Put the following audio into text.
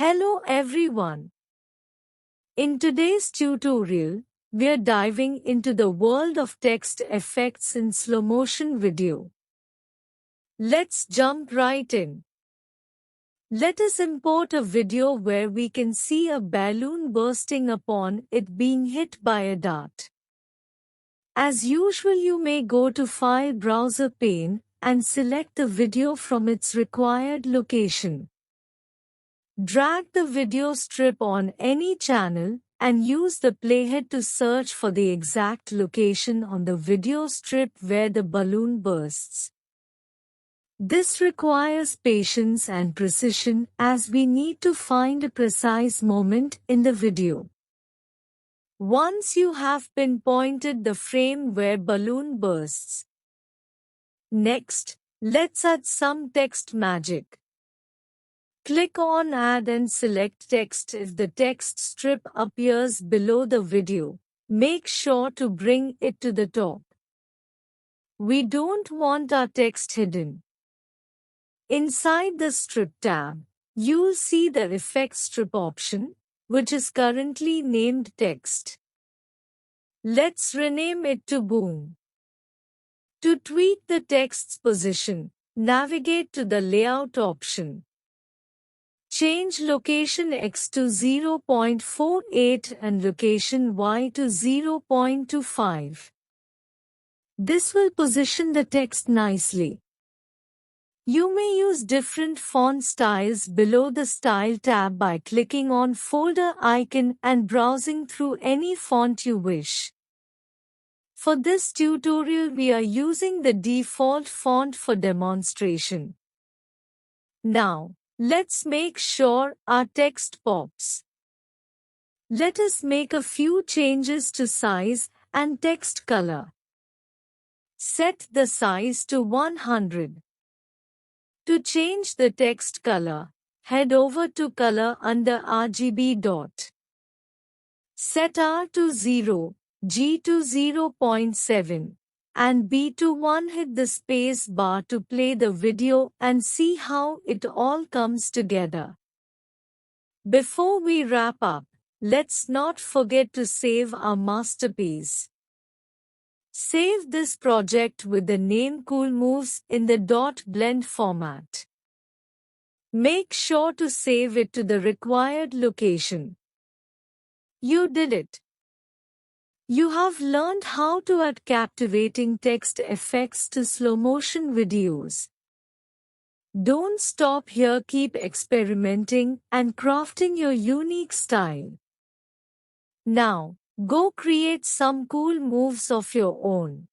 Hello everyone. In today's tutorial, we're diving into the world of text effects in slow motion video. Let's jump right in. Let us import a video where we can see a balloon bursting upon it being hit by a dart. As usual, you may go to File Browser pane and select the video from its required location. Drag the video strip on any channel and use the playhead to search for the exact location on the video strip where the balloon bursts. This requires patience and precision as we need to find a precise moment in the video. Once you have pinpointed the frame where balloon bursts, next, let's add some text magic. Click on Add and select Text. If the text strip appears below the video, make sure to bring it to the top. We don't want our text hidden. Inside the Strip tab, you'll see the Effect Strip option, which is currently named Text. Let's rename it to Boom. To tweak the text's position, navigate to the Layout option. Change location X to 0.48 and location Y to 0.25. This will position the text nicely. You may use different font styles below the Style tab by clicking on folder icon and browsing through any font you wish. For this tutorial, we are using the default font for demonstration. Now, let's make sure our text pops. Let us make a few changes to size and text color. Set the size to 100. To change the text color, head over to Color under RGB dot. Set R to 0, G to 0.7. and B to 1. Hit the space bar to play the video and see how it all comes together. Before we wrap up, let's not forget to save our masterpiece. Save this project with the name Cool Moves in the .blend format. Make sure to save it to the required location. You did it! You have learned how to add captivating text effects to slow motion videos. Don't stop here, keep experimenting and crafting your unique style. Now, go create some cool moves of your own.